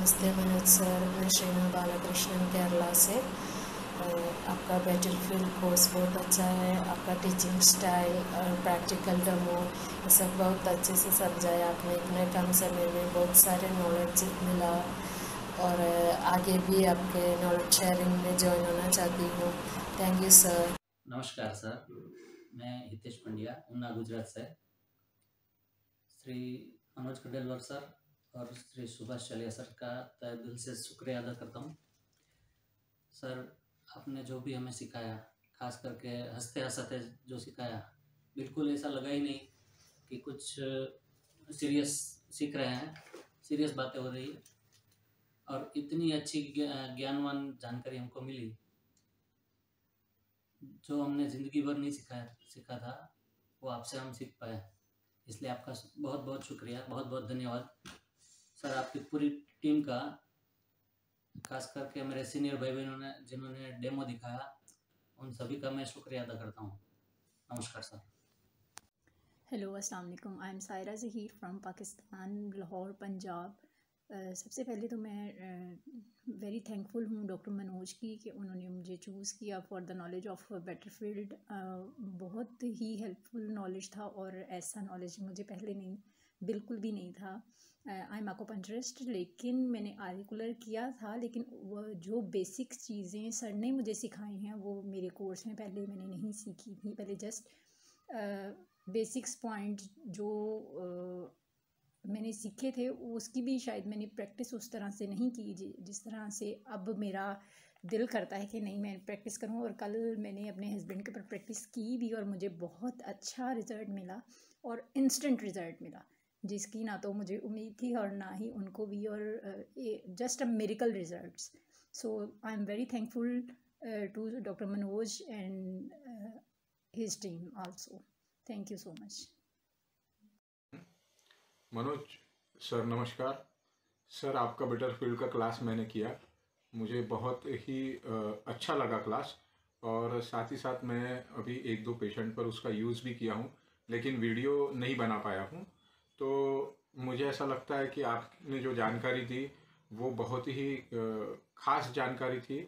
नमस्ते मनोज सर, मैं शीना बालाकृष्णन केरला से। आपका बैटलफील्ड कोर्स बहुत अच्छा है। आपका टीचिंग स्टाइल और प्रैक्टिकल डेमो ये सब बहुत अच्छे से समझाया आपने। इतने कम समय में बहुत सारे नॉलेज मिला और आगे भी आपके नॉलेज शेयरिंग में ज्वाइन होना चाहती हूँ। Thank you sir. नमस्कार सर, मैं हितेश पंड्या उन्ना गुजरात से। श्री मनोज खंडेलवाल सर और श्री सुभाष चलिया सर का तहे दिल से शुक्रिया अदा करता हूँ। सर, आपने जो भी हमें सिखाया, खास करके हंसते हंसाते जो सिखाया, बिल्कुल ऐसा लगा ही नहीं कि कुछ सीरियस सीख रहे हैं। सीरियस बातें हो रही है और इतनी अच्छी ज्ञानवान जानकारी हमको मिली जो हमने ज़िंदगी भर नहीं सीखा था, वो आपसे हम सीख पाए। इसलिए आपका बहुत बहुत शुक्रिया, बहुत बहुत धन्यवाद सर। आपकी पूरी टीम का, खास करके मेरे सीनियर भाई बहनों ने जिन्होंने डेमो दिखाया, उन सभी का मैं शुक्रिया अदा करता हूँ। नमस्कार सर। हेलो, अस्सलाम वालेकुम। I am Saira Zaheer from Pakistan, Lahore, Punjab. सबसे पहले तो मैं वेरी थैंकफुल हूँ डॉक्टर मनोज की कि उन्होंने मुझे चूज़ किया for the knowledge of battlefield. बहुत ही हेल्पफुल नॉलेज था और ऐसा नॉलेज मुझे पहले बिल्कुल भी नहीं था। आई एम एक्यूपंक्चरिस्ट, लेकिन मैंने आर्टिकुलर किया था, लेकिन वो जो बेसिक चीज़ें सर ने मुझे सिखाई हैं वो मेरे कोर्स में पहले मैंने नहीं सीखी थी। पहले जस्ट बेसिक्स पॉइंट जो मैंने सीखे थे उसकी भी शायद मैंने प्रैक्टिस उस तरह से नहीं की जिस तरह से अब मेरा दिल करता है कि नहीं मैं प्रैक्टिस करूं। और कल मैंने अपने हस्बैंड के ऊपर प्रैक्टिस की भी और मुझे बहुत अच्छा रिज़ल्ट मिला और इंस्टेंट रिज़ल्ट मिला, जिसकी ना तो मुझे उम्मीद थी और ना ही उनको भी, और just a miracle results. So I am very thankful to doctor Manoj and his team also. Thank you so much. Manoj sir नमस्कार सर, आपका बैटलफील्ड का क्लास मैंने किया, मुझे बहुत ही अच्छा लगा क्लास। और साथ ही साथ मैं अभी एक दो पेशेंट पर उसका यूज़ भी किया हूँ, लेकिन वीडियो नहीं बना पाया हूँ। तो मुझे ऐसा लगता है कि आपने जो जानकारी दी वो बहुत ही ख़ास जानकारी थी।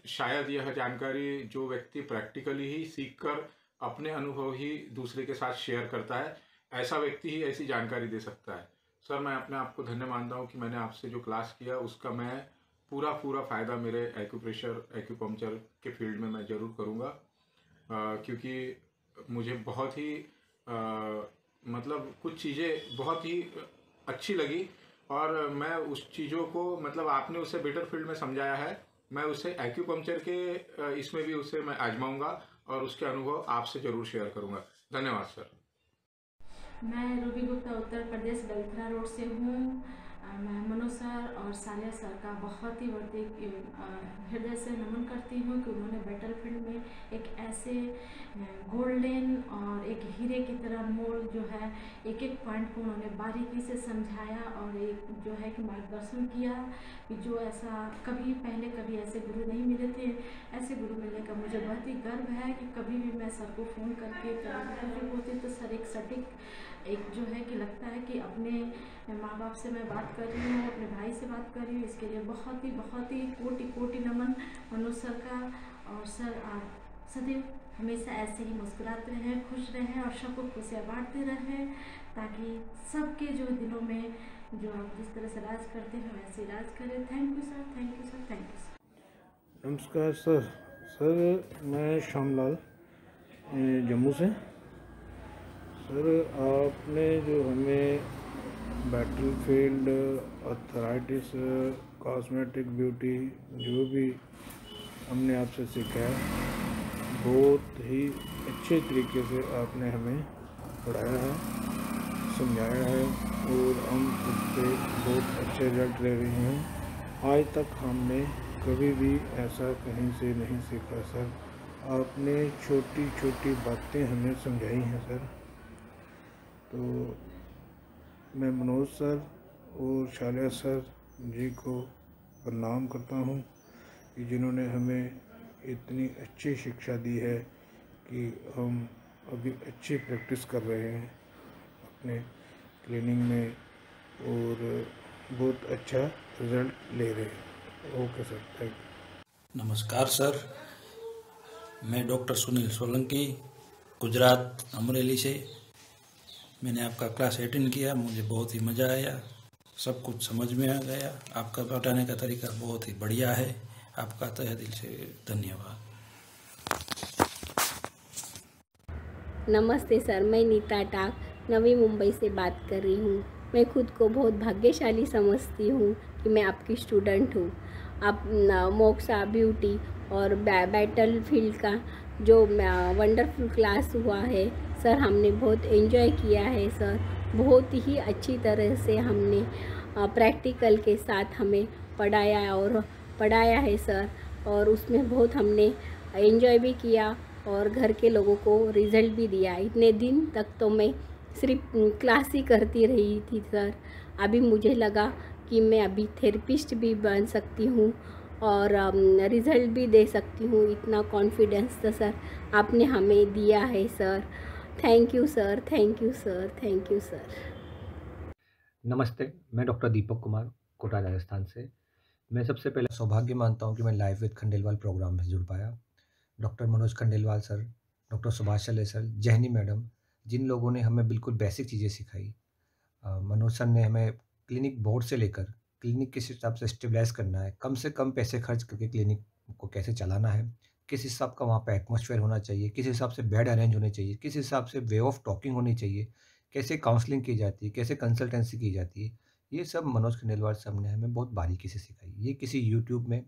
शायद यह जानकारी जो व्यक्ति प्रैक्टिकली ही सीखकर अपने अनुभव ही दूसरे के साथ शेयर करता है, ऐसा व्यक्ति ही ऐसी जानकारी दे सकता है। सर, मैं अपने आप को धन्य मानता हूँ कि मैंने आपसे जो क्लास किया उसका मैं पूरा फ़ायदा मेरे एक्यूपंक्चर के फील्ड में मैं ज़रूर करूँगा, क्योंकि मुझे बहुत ही मतलब कुछ चीज़ें बहुत ही अच्छी लगी और मैं उस चीज़ों को मतलब आपने उसे बेटर फील्ड में समझाया है, मैं उसे एक्यूपंक्चर के इसमें भी उसे मैं आजमाऊँगा और उसके अनुभव आपसे ज़रूर शेयर करूँगा। धन्यवाद सर। मैं रूबी गुप्ता उत्तर प्रदेश दलथरा रोड से हूँ। मैं मनोज सर और सालिया सर का बहुत ही बढ़ती हृदय से नमन करती हूँ कि उन्होंने बैटलफील्ड में एक ऐसे गोल्डन और एक हीरे की तरह मोड़ जो है एक एक पॉइंट को उन्होंने बारीकी से समझाया और एक जो है कि मार्गदर्शन किया कि जो ऐसा कभी ऐसे गुरु नहीं मिले थे। ऐसे गुरु मिलने का मुझे बहुत ही गर्व है कि कभी भी मैं सर को फ़ोन करके तकलीफ होती तो सर एक सटीक एक जो है कि लगता है कि अपने माँ बाप से मैं बात कर रही हूँ, अपने भाई से बात कर रही हूँ। इसके लिए बहुत ही कोटि नमन मनोज सर का। और सर आप सदैव हमेशा ऐसे ही मुस्कुराते रहें, खुश रहें और सबको खुशियाँ बांटते रहें, ताकि सबके जो दिलों में जो आप जिस तरह से राज करते हैं वैसे राज करें। Thank you sir, thank you sir, thank you sir. नमस्कार सर, मैं श्यामलाल जम्मू से। सर, आपने जो हमें बैटलफील्ड, आर्थराइटिस, कॉस्मेटिक ब्यूटी जो भी हमने आपसे सीखा है, बहुत ही अच्छे तरीके से आपने हमें पढ़ाया है, समझाया है और हम उससे बहुत अच्छे रिजल्ट ले रहे हैं। आज तक हमने कभी भी ऐसा कहीं से नहीं सीखा सर। आपने छोटी छोटी बातें हमें समझाई हैं सर। तो मैं मनोज सर और शालिया सर जी को प्रणाम करता हूँ कि जिन्होंने हमें इतनी अच्छी शिक्षा दी है कि हम अभी अच्छी प्रैक्टिस कर रहे हैं अपने क्लिनिक में और बहुत अच्छा रिजल्ट ले रहे हैं। Okay sir, thank you. नमस्कार सर, मैं डॉक्टर सुनील सोलंकी गुजरात अमरेली से। मैंने आपका क्लास अटेंड किया, मुझे बहुत ही मज़ा आया, सब कुछ समझ में आ गया। आपका पढ़ाने का तरीका बहुत ही बढ़िया है। आपका तहे दिल से धन्यवाद। नमस्ते सर, मैं नीता टाक नवी मुंबई से बात कर रही हूँ। मैं खुद को बहुत भाग्यशाली समझती हूँ कि मैं आपकी स्टूडेंट हूँ। आप मोक्सा ब्यूटी और बैटल फील्ड का जो वंडरफुल क्लास हुआ है सर, हमने बहुत एंजॉय किया है सर। बहुत ही अच्छी तरह से हमने प्रैक्टिकल के साथ हमें पढ़ाया है सर, और उसमें बहुत हमने एंजॉय भी किया और घर के लोगों को रिज़ल्ट भी दिया। इतने दिन तक तो मैं सिर्फ क्लास ही करती रही थी सर। अभी मुझे लगा कि मैं अभी थेरेपिस्ट भी बन सकती हूँ और रिज़ल्ट भी दे सकती हूँ। इतना कॉन्फिडेंस तो सर आपने हमें दिया है sir. Thank you sir, thank you sir, thank you sir. नमस्ते, मैं डॉक्टर दीपक कुमार कोटा राजस्थान से। मैं सबसे पहले सौभाग्य मानता हूं कि मैं लाइव विद खंडेलवाल प्रोग्राम में जुड़ पाया। Doctor Manoj Khandelwal sir, doctor Subhash चले सर, जहनी मैडम, जिन लोगों ने हमें बिल्कुल बेसिक चीज़ें सिखाई। मनोज सर ने हमें क्लिनिक बोर्ड से लेकर क्लिनिक किस हिसाब से स्टेबलाइज करना है, कम से कम पैसे खर्च करके क्लिनिक को कैसे चलाना है, किस हिसाब का वहाँ पर एटमॉस्फेयर होना चाहिए, किस हिसाब से बेड अरेंज होने चाहिए, किस हिसाब से वे ऑफ टॉकिंग होनी चाहिए, कैसे काउंसलिंग की जाती है, कैसे कंसल्टेंसी की जाती है, ये सब मनोज खंडेलवाल साहब ने हमें बहुत बारीकी से सिखाई। ये किसी यूट्यूब में,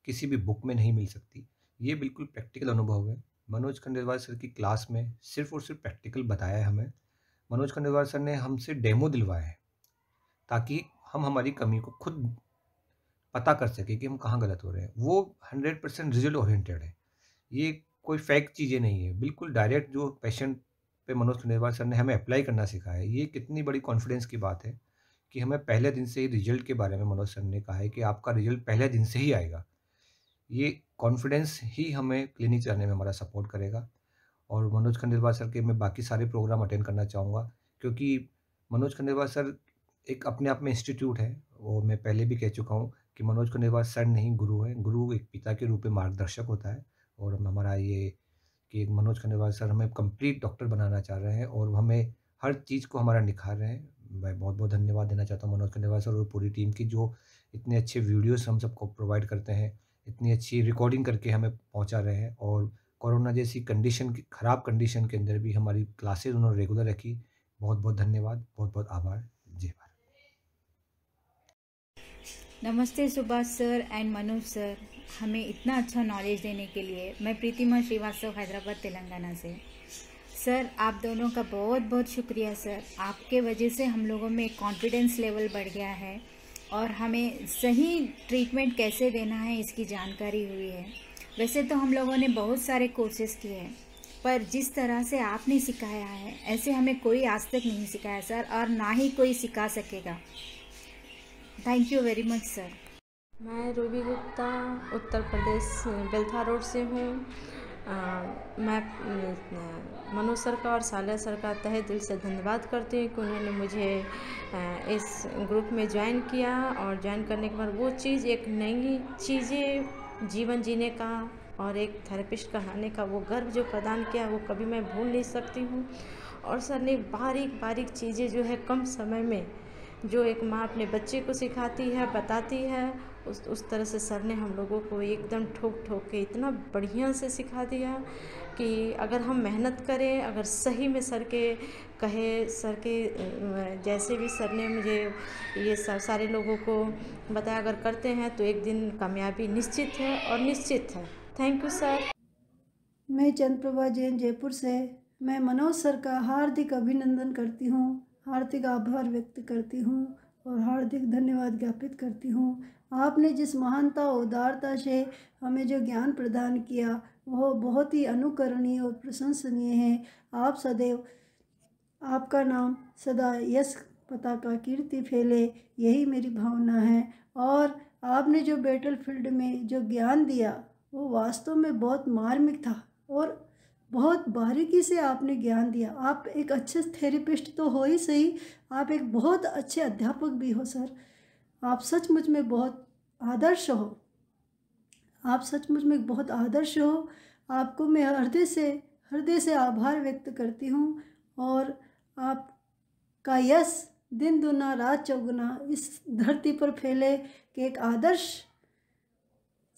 किसी भी बुक में नहीं मिल सकती। ये बिल्कुल प्रैक्टिकल अनुभव है। मनोज खंडेलवाल सर की क्लास में सिर्फ और सिर्फ प्रैक्टिकल बताया है हमें। मनोज खंडेलवाल सर ने हमसे डेमो दिलवाया है ताकि हम हमारी कमी को खुद पता कर सके कि हम कहाँ गलत हो रहे हैं। वो 100% रिजल्ट ओरिएंटेड है। ये कोई फेक चीज़ें नहीं है, बिल्कुल डायरेक्ट जो पेशेंट पे मनोज खंडेलवाल सर ने हमें अप्लाई करना सिखाया है। ये कितनी बड़ी कॉन्फिडेंस की बात है कि हमें पहले दिन से ही रिजल्ट के बारे में मनोज सर ने कहा है कि आपका रिजल्ट पहले दिन से ही आएगा। ये कॉन्फिडेंस ही हमें क्लिनिक चलाने में हमारा सपोर्ट करेगा। और मनोज खंडेलवाल सर के मैं बाकी सारे प्रोग्राम अटेंड करना चाहूँगा, क्योंकि मनोज खंडेलवाल सर एक अपने आप में इंस्टीट्यूट है। वो मैं पहले भी कह चुका हूँ कि मनोज खंडेलवाल सर नहीं, गुरु है। गुरु एक पिता के रूप में मार्गदर्शक होता है। और हमारा ये कि मनोज खंडेलवाल सर हमें कंप्लीट डॉक्टर बनाना चाह रहे हैं और हमें हर चीज़ को हमारा निखार रहे हैं। मैं बहुत बहुत धन्यवाद देना चाहता हूँ मनोज खंडेलवाल सर और पूरी टीम की, जो इतने अच्छे वीडियोस हम सबको प्रोवाइड करते हैं, इतनी अच्छी रिकॉर्डिंग करके हमें पहुँचा रहे हैं। और कोरोना जैसी ख़राब कंडीशन के अंदर भी हमारी क्लासेज उन्होंने रेगुलर रखी। बहुत बहुत धन्यवाद, बहुत बहुत आभार। जय भारत। नमस्ते Subhash sir and Manoj sir, हमें इतना अच्छा नॉलेज देने के लिए। मैं प्रीतिमा श्रीवास्तव, हैदराबाद तेलंगाना से। सर आप दोनों का बहुत बहुत शुक्रिया सर। आपके वजह से हम लोगों में कॉन्फिडेंस लेवल बढ़ गया है और हमें सही ट्रीटमेंट कैसे देना है इसकी जानकारी हुई है। वैसे तो हम लोगों ने बहुत सारे कोर्सेज किए हैं, पर जिस तरह से आपने सिखाया है ऐसे हमें कोई आज तक नहीं सिखाया सर, और ना ही कोई सिखा सकेगा। Thank you very much sir. मैं रूबी गुप्ता उत्तर प्रदेश बेलथा रोड से हूँ। मैं मनोज सर का और सालिया सर का तहे दिल से धन्यवाद करती हूँ कि उन्होंने मुझे इस ग्रुप में ज्वाइन किया, और ज्वाइन करने के बाद वो चीज़, एक नई चीज़ें जीवन जीने का और एक थेरेपिस्ट कहलाने का वो गर्व जो प्रदान किया वो कभी मैं भूल नहीं सकती हूँ। और सर ने बारीक बारीक चीज़ें जो है कम समय में, जो एक माँ अपने बच्चे को सिखाती है, बताती है, उस तरह से सर ने हम लोगों को एकदम ठोक ठोक के इतना बढ़िया से सिखा दिया कि अगर हम मेहनत करें, अगर सही में सर के जैसे भी सर ने मुझे ये सारे लोगों को बताया, अगर करते हैं तो एक दिन कामयाबी निश्चित है और निश्चित है। Thank you sir. मैं चंद्रप्रभा जैन, जयपुर से। मैं मनोज सर का हार्दिक अभिनंदन करती हूँ, हार्दिक आभार व्यक्त करती हूँ और हार्दिक धन्यवाद ज्ञापित करती हूँ। आपने जिस महानता और उदारता से हमें जो ज्ञान प्रदान किया वह बहुत ही अनुकरणीय और प्रशंसनीय है। आप सदैव, आपका नाम सदा यश पताका कीर्ति फैले, यही मेरी भावना है। और आपने जो बैटलफील्ड में जो ज्ञान दिया वो वास्तव में बहुत मार्मिक था और बहुत बारीकी से आपने ज्ञान दिया। आप एक अच्छे थेरेपिस्ट तो हो ही सही, आप एक बहुत अच्छे अध्यापक भी हो सर। आप सचमुच में बहुत आदर्श हो। आप सचमुच में बहुत आदर्श हो। आपको मैं हृदय से आभार व्यक्त करती हूँ। और आपका यश दिन दुना रात चौगुना इस धरती पर फैले कि एक आदर्श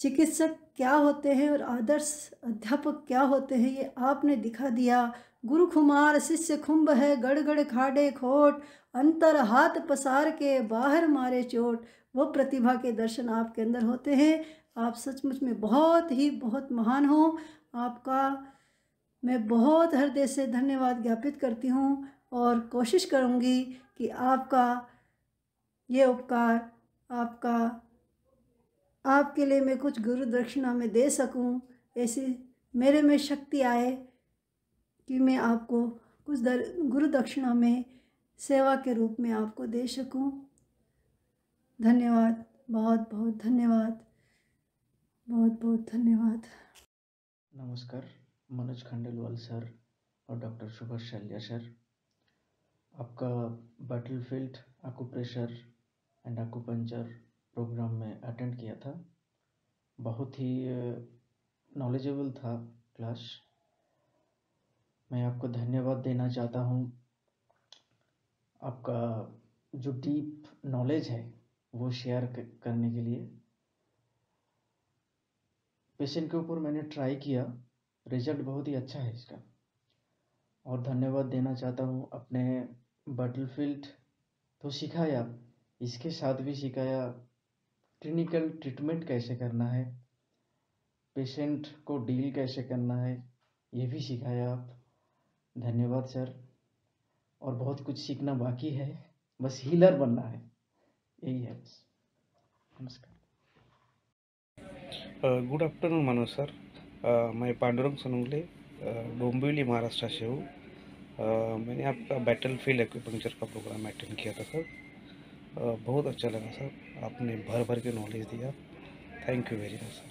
चिकित्सक क्या होते हैं और आदर्श अध्यापक क्या होते हैं, ये आपने दिखा दिया। गुरु खुमार शिष्य खुंब है, गड़ गड़ खाड़े खोट, अंतर हाथ पसार के बाहर मारे चोट। वो प्रतिभा के दर्शन आपके अंदर होते हैं। आप सचमुच में बहुत महान हो। आपका मैं बहुत हृदय से धन्यवाद ज्ञापित करती हूँ और कोशिश करूँगी कि आपका ये उपकार आपके लिए मैं कुछ गुरु दक्षिणा में दे सकूं। ऐसी मेरे में शक्ति आए कि मैं आपको कुछ गुरु दक्षिणा में सेवा के रूप में आपको दे सकूं। धन्यवाद, बहुत बहुत धन्यवाद, बहुत बहुत धन्यवाद। नमस्कार, मनोज खंडेलवाल सर और डॉक्टर सुभाष शैलिया सर, आपका बैटलफील्ड आकुप्रेशर एंड आकुपंचर प्रोग्राम में अटेंड किया था। बहुत ही नॉलेजेबल था क्लास। मैं आपको धन्यवाद देना चाहता हूँ। आपका जो डीप नॉलेज है वो शेयर करने के लिए। पेशेंट के ऊपर मैंने ट्राई किया, रिजल्ट बहुत ही अच्छा है इसका। और धन्यवाद देना चाहता हूँ, अपने बैटलफील्ड तो सिखाया, इसके साथ भी सिखाया क्लिनिकल ट्रीटमेंट कैसे करना है, पेशेंट को डील कैसे करना है, ये भी सिखाया आप। धन्यवाद सर। और बहुत कुछ सीखना बाकी है, बस हीलर बनना है, यही है बस। नमस्कार। Good afternoon Manoj sir. मैं पांडुरंग सोनुंगले डोंबिवली महाराष्ट्र से हूँ। मैंने आपका बैटलफील्ड एक्यूपंक्चर का प्रोग्राम अटेंड किया था सर। बहुत अच्छा लगा सर, आपने भर भर के नॉलेज दिया। Thank you very much sir.